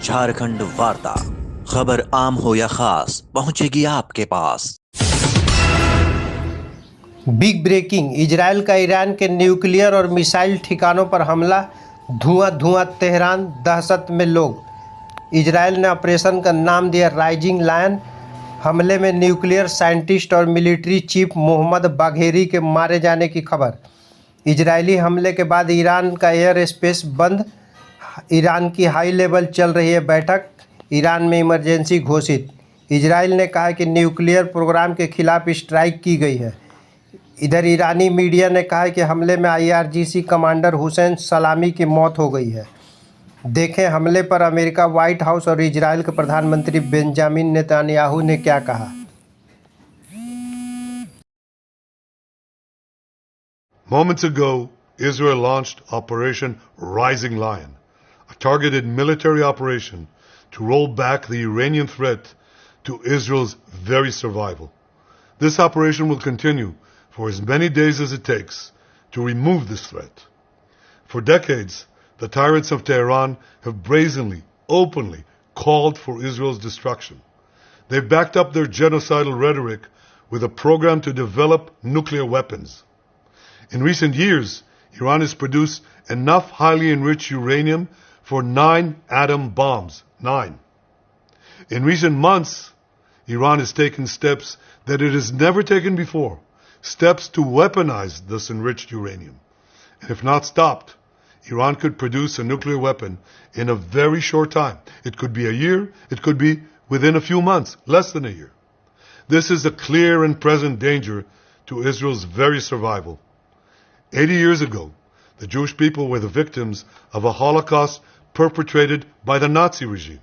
झारखंड वार्ता, खबर आम हो या खास पहुंचेगी आपके पास। बिग ब्रेकिंग, इजराइल का ईरान के न्यूक्लियर और मिसाइल ठिकानों पर हमला, धुआं धुआं तेहरान, दहशत में लोग। इजराइल ने ऑपरेशन का नाम दिया राइजिंग लायन। हमले में न्यूक्लियर साइंटिस्ट और मिलिट्री चीफ मोहम्मद बाघेरी के मारे जाने की खबर। इजरायली हमले के बाद ईरान का एयर स्पेस बंद, ईरान की हाई लेवल चल रही है बैठक, ईरान में इमरजेंसी घोषित। इजराइल ने कहा कि न्यूक्लियर प्रोग्राम के खिलाफ स्ट्राइक की गई है। इधर ईरानी मीडिया ने कहा कि हमले में IRGC कमांडर हुसैन सलामी की मौत हो गई है। देखें हमले पर अमेरिका व्हाइट हाउस और इजराइल के प्रधानमंत्री बेंजामिन नेतन्याहू ने क्या कहा। Moments ago, Israel launched Operation Rising Lion, a targeted military operation to roll back the Iranian threat to Israel's very survival. This operation will continue for as many days as it takes to remove this threat. For decades, the tyrants of Tehran have brazenly, openly called for Israel's destruction. They've backed up their genocidal rhetoric with a program to develop nuclear weapons. In recent years, Iran has produced enough highly enriched uranium for 9 atom bombs. 9. In recent months, Iran has taken steps that it has never taken before, steps to weaponize this enriched uranium. And if not stopped, Iran could produce a nuclear weapon in a very short time. It could be a year, it could be within a few months, less than a year. This is a clear and present danger to Israel's very survival. 80 years ago, the Jewish people were the victims of a Holocaust perpetrated by the Nazi regime.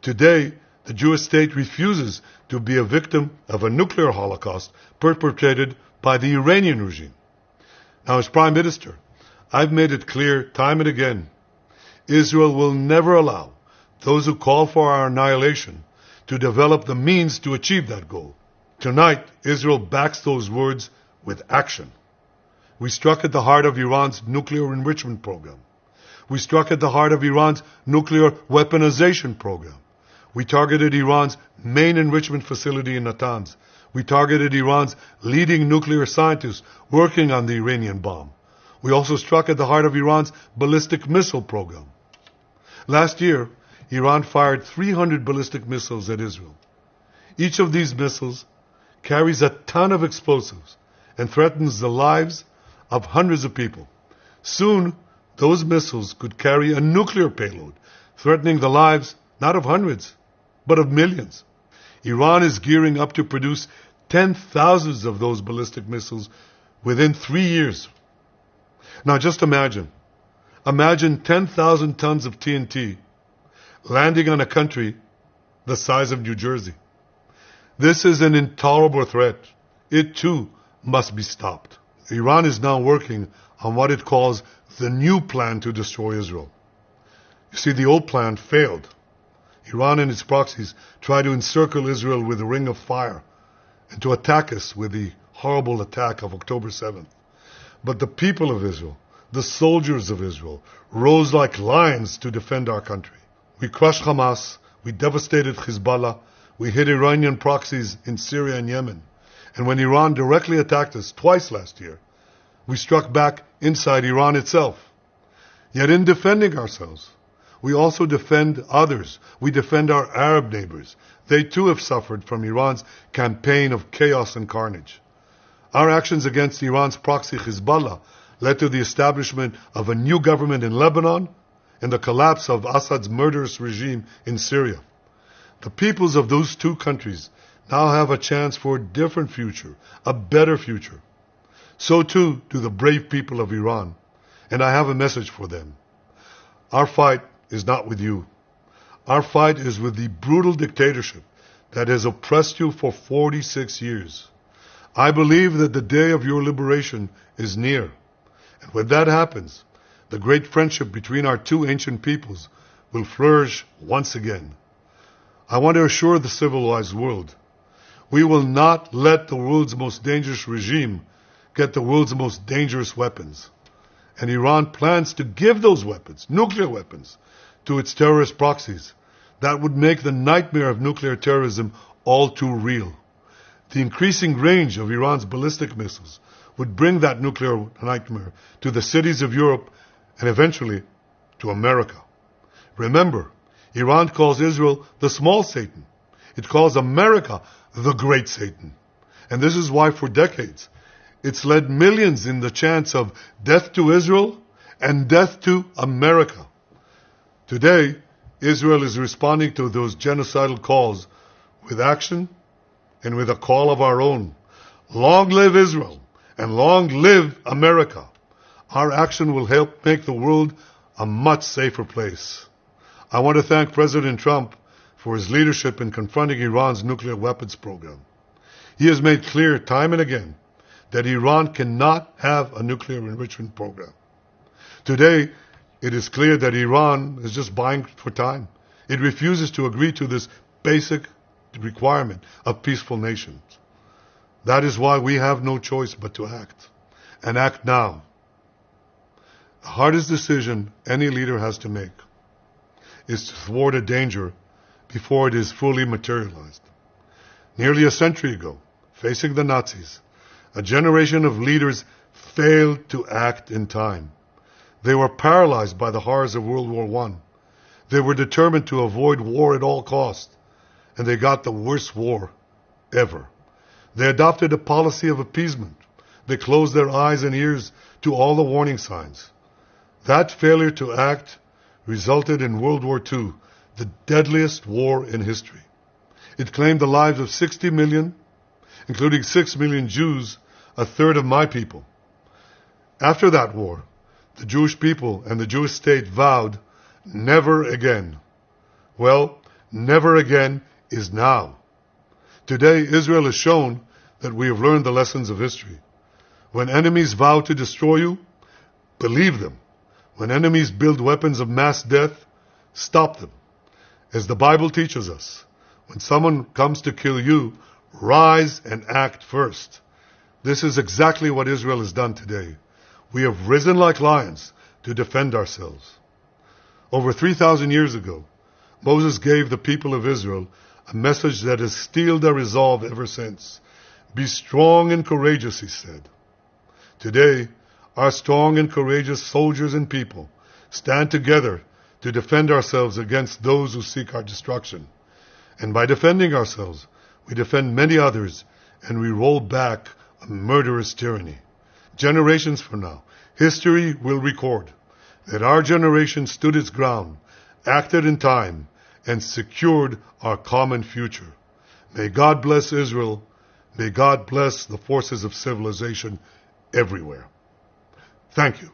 Today, the Jewish state refuses to be a victim of a nuclear Holocaust perpetrated by the Iranian regime. Now, as Prime Minister, I've made it clear time and again, Israel will never allow those who call for our annihilation to develop the means to achieve that goal. Tonight, Israel backs those words with action. We struck at the heart of Iran's nuclear enrichment program. We struck at the heart of Iran's nuclear weaponization program. We targeted Iran's main enrichment facility in Natanz. We targeted Iran's leading nuclear scientists working on the Iranian bomb. We also struck at the heart of Iran's ballistic missile program. Last year, Iran fired 300 ballistic missiles at Israel. Each of these missiles carries a ton of explosives and threatens the lives of hundreds of people. Soon, those missiles could carry a nuclear payload, threatening the lives not of hundreds, but of millions. Iran is gearing up to produce 10,000 of those ballistic missiles within 3 years. Now just imagine 10,000 tons of TNT landing on a country the size of New Jersey. This is an intolerable threat. It too must be stopped. Iran is now working on what it calls the new plan to destroy Israel. You see, the old plan failed. Iran and its proxies tried to encircle Israel with a ring of fire and to attack us with the horrible attack of October 7th. But the people of Israel, the soldiers of Israel, rose like lions to defend our country. We crushed Hamas, we devastated Hezbollah, we hit Iranian proxies in Syria and Yemen. And when Iran directly attacked us twice last year, we struck back inside Iran itself. Yet in defending ourselves, we also defend others. We defend our Arab neighbors. They too have suffered from Iran's campaign of chaos and carnage. Our actions against Iran's proxy Hezbollah led to the establishment of a new government in Lebanon and the collapse of Assad's murderous regime in Syria. The peoples of those two countries now have a chance for a different future, a better future. So too do the brave people of Iran, and I have a message for them. Our fight is not with you. Our fight is with the brutal dictatorship that has oppressed you for 46 years. I believe that the day of your liberation is near. And when that happens, the great friendship between our two ancient peoples will flourish once again. I want to assure the civilized world, we will not let the world's most dangerous regime get the world's most dangerous weapons. And Iran plans to give those weapons, nuclear weapons, to its terrorist proxies. That would make the nightmare of nuclear terrorism all too real. The increasing range of Iran's ballistic missiles would bring that nuclear nightmare to the cities of Europe and eventually to America. Remember, Iran calls Israel the small Satan. It calls America the great Satan. And this is why for decades it's led millions in the chants of death to Israel and death to America. Today, Israel is responding to those genocidal calls with action and with a call of our own. Long live Israel and long live America. Our action will help make the world a much safer place. I want to thank President Trump for his leadership in confronting Iran's nuclear weapons program. He has made clear time and again that Iran cannot have a nuclear enrichment program. Today, it is clear that Iran is just buying for time. It refuses to agree to this basic requirement of peaceful nations. That is why we have no choice but to act, and act now. The hardest decision any leader has to make is to thwart a danger before it is fully materialized. Nearly a century ago, facing the Nazis, a generation of leaders failed to act in time. They were paralyzed by the horrors of World War I. They were determined to avoid war at all costs, and they got the worst war ever. They adopted a policy of appeasement. They closed their eyes and ears to all the warning signs. That failure to act resulted in World War II, the deadliest war in history. It claimed the lives of 60 million, including 6 million Jews, a third of my people. After that war, the Jewish people and the Jewish state vowed, never again. Well, never again is now. Today, Israel has shown that we have learned the lessons of history. When enemies vow to destroy you, believe them. When enemies build weapons of mass death, stop them. As the Bible teaches us, when someone comes to kill you, rise and act first. This is exactly what Israel has done today. We have risen like lions to defend ourselves. Over 3,000 years ago, Moses gave the people of Israel a message that has steeled their resolve ever since. Be strong and courageous, he said. Today, our strong and courageous soldiers and people stand together to defend ourselves against those who seek our destruction. And by defending ourselves, we defend many others, and we roll back a murderous tyranny. Generations from now, history will record that our generation stood its ground, acted in time, and secured our common future. May God bless Israel. May God bless the forces of civilization everywhere. Thank you.